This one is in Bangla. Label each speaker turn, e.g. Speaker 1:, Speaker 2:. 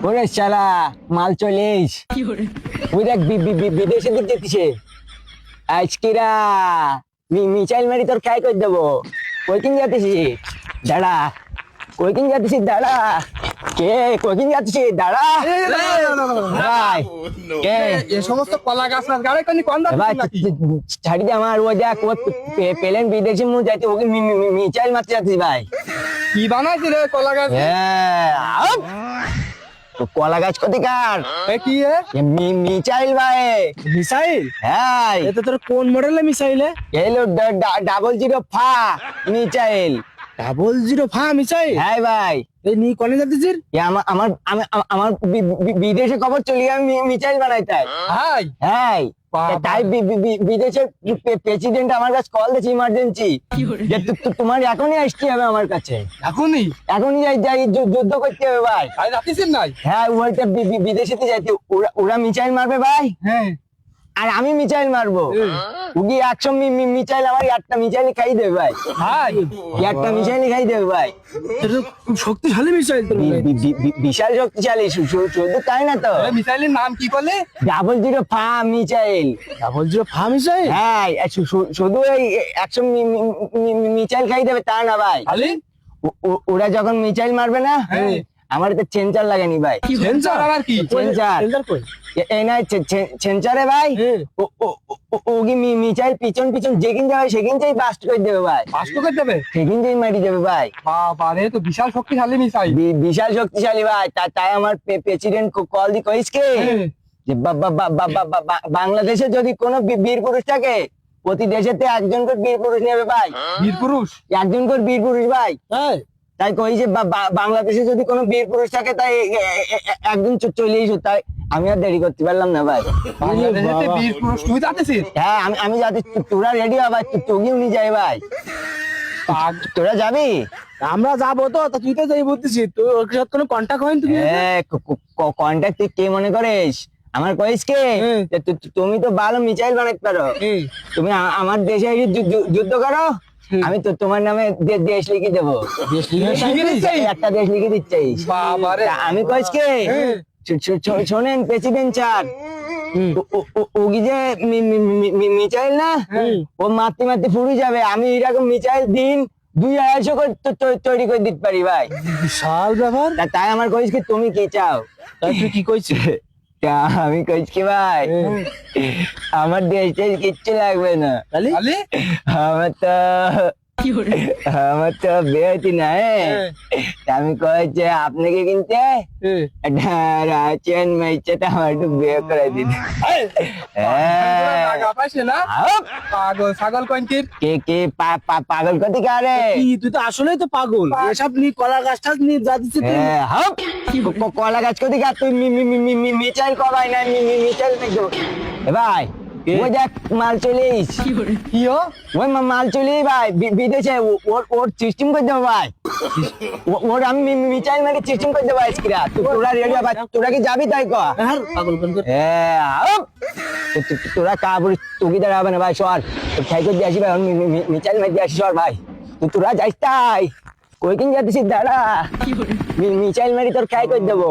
Speaker 1: ওরে শালা মাল চলে এস ওই দেখ বিদেশে দিক দেখতেছে আজকেরা মিসাইল মারি তোর খাই করে দেবো কইকিং যাতেছি দাঁড়া কইকিং যাতেছি দাঁড়া কে কইকিং যাতেছি দাঁড়া ভাই কে
Speaker 2: এ সমস্ত কলা গাছ না গাড়ি কোন কোন
Speaker 1: ভাই ছাড়ি দে আমার ওই দেখ ও পেলেন বিদেশে মু যাইতে ওকে মিসাইল মারতে যাচ্ছি ভাই
Speaker 2: কি বানাইছি রে কলা গাছ
Speaker 1: হ্যাঁ তো কলা গাছ কোথাকার
Speaker 2: এ কি এ
Speaker 1: মিসাইল ভাই
Speaker 2: মিসাইল
Speaker 1: হ্যাঁ
Speaker 2: এটা তোর কোন মডেলের মিসাইল
Speaker 1: এলো 005 মিসাইল
Speaker 2: 005 মিসাইল
Speaker 1: হ্যাঁ ভাই
Speaker 2: এই নি কোনে যাচ্ছিস
Speaker 1: এ আমার বিদেশে খবর চলে আমি মিসাইল বানাই তাই
Speaker 2: হাই
Speaker 1: হ্যাঁ
Speaker 2: বাবা।
Speaker 1: তাই বিদেশের প্রেসিডেন্ট আমার কাছে কল দিয়েছে ইমার্জেন্সি যে তোমার এখনই আসতে হবে আমার কাছে
Speaker 2: এখনই
Speaker 1: এখনই যাই যুদ্ধ করতে হবে ভাই
Speaker 2: আই যাচ্ছিস নাই
Speaker 1: হ্যাঁ ওইটা বিদেশেতে যাইতে ওরা মিসাইল মারবে ভাই
Speaker 2: হ্যাঁ
Speaker 1: আর আমি মিসাইল মারবো উগি 100 মিসাইল আমার একটা মিসাইল খাই দেবে ভাই
Speaker 2: হাই
Speaker 1: একটা মিসাইল খাই দেবে ভাই
Speaker 2: এটা খুব শক্তিশালী মিসাইল তোর
Speaker 1: বিশাল শক্তিশালী শুধু তাই না তো
Speaker 2: মিসাইলের নাম কি বলে
Speaker 1: 005 মিসাইল
Speaker 2: 005 মিসাইল
Speaker 1: হ্যাঁ শুধু এই 100 মিসাইল খাই দেবে তা না ভাই
Speaker 2: খালি
Speaker 1: ওরা যখন মিসাইল মারবে না
Speaker 2: হ্যাঁ।
Speaker 1: আমার তো সেন্সার লাগেনি ভাই
Speaker 2: সেন্সর আর কি
Speaker 1: সেন্সর
Speaker 2: সেন্সর কই
Speaker 1: এই না সেন্সারে ভাই
Speaker 2: হ্যাঁ।
Speaker 1: ওগি মিসাইল পিছন পিছন যেখান যাবে সেখান থেকে বাস্ট করে দেবে ভাই
Speaker 2: পাঁচটো করে দেবে
Speaker 1: সেখান থেকে মারি দেবে ভাই
Speaker 2: বাবা রে তো বিশাল শক্তিশালী মিসাইল
Speaker 1: বিশাল শক্তিশালী ভাই তাই আমার প্রেসিডেন্ট কল দি কইস কে
Speaker 2: হ্যাঁ।
Speaker 1: যে বাংলাদেশে যদি কোনো বীর পুরুষ থাকে প্রতি দেশেতে একজন করে বীর পুরুষ নেবে ভাই
Speaker 2: বীর পুরুষ
Speaker 1: একজন করে বীর পুরুষ ভাই
Speaker 2: হ্যাঁ
Speaker 1: তাই কই যে বাংলাদেশে যদি কোনো বীর পুরুষ থাকে তাই একজন চলে এসো তাই আমি আর দেরি করতে পারলাম না ভাই
Speaker 2: বাংলাদেশে বীর পুরুষ তুই যাচ্ছিস
Speaker 1: হ্যাঁ আমি যাতে তোরা রেডি হ ভাই তুইও নিয়ে যাই ভাই তোরা যাবি
Speaker 2: আমরা যাবো তো তা তুই তো যাই বলতেছিস তুই ওর সাথে কোনো কন্টাক্ট হয়নি তুমি
Speaker 1: কন্ট্যাক্ট তুই কে মনে করিস আমার কইস কে যে তুমি তো ভালো মিসাইল বানাতে পারো তুমি আমার দেশে এসে যুদ্ধ করো আমি তো তোমার নামে দেশ লিখে দেবো একটা দেশ লিখে দিচ্ছিস
Speaker 2: বাবারে
Speaker 1: আমি কইস কে শোনেন প্রেসিডেন্ট স্যার ওগি যে মিসাইল না ও মারতে মারতে ফুরে যাবে আমি এরকম মিসাইল দিন 200-250 করে তৈরি করে দিতে পারি ভাই
Speaker 2: বিশাল ব্যাপার
Speaker 1: তাই আমার কইস কি তুমি কি চাও
Speaker 2: তাই তুই কি কইছিস
Speaker 1: আমি কইস কি ভাই আমার দেশে কিচ্ছু লাগবে না
Speaker 2: খালি
Speaker 1: আমার তো বেহতি না আমি কয়েছে আপনাকে কিনতে রাচেন মেয়েটা আমার একটু বিয়ে করে দিতে
Speaker 2: পাগল ছাগল কইন্তির
Speaker 1: কে পাগল কতি কারে
Speaker 2: তুই তো আসলেই তো পাগল এসব নি কলা গাছটা নি যা দিচ্ছে
Speaker 1: কলা গাছ কতি গা তুই মিসাইল কবাই না মিসাইল দেখো ভাই ওই দেখ মাল চলিস
Speaker 2: কি ও
Speaker 1: ওই মাল চলি ভাই বিদেশে ওর সিস্টেম করে দেবো ভাই ওর আমি মিসাইল মারি সিস্টেম করে দেবো আজকিরা তোরা রেডি ভাই তোরা কি যাবি তাই ক
Speaker 2: পাগল কোন
Speaker 1: তোরা কাবুর তুকি দাঁড়াবে না ভাই সর তোর খাই করে দিয়ে আসি ভাই মিসাইল মারি দিয়ে আসি সর ভাই তোরা যাইস তাই কই কিন যাচ্ছিস দাঁড়া মিসাইল মারি তোর খাই করে দেবো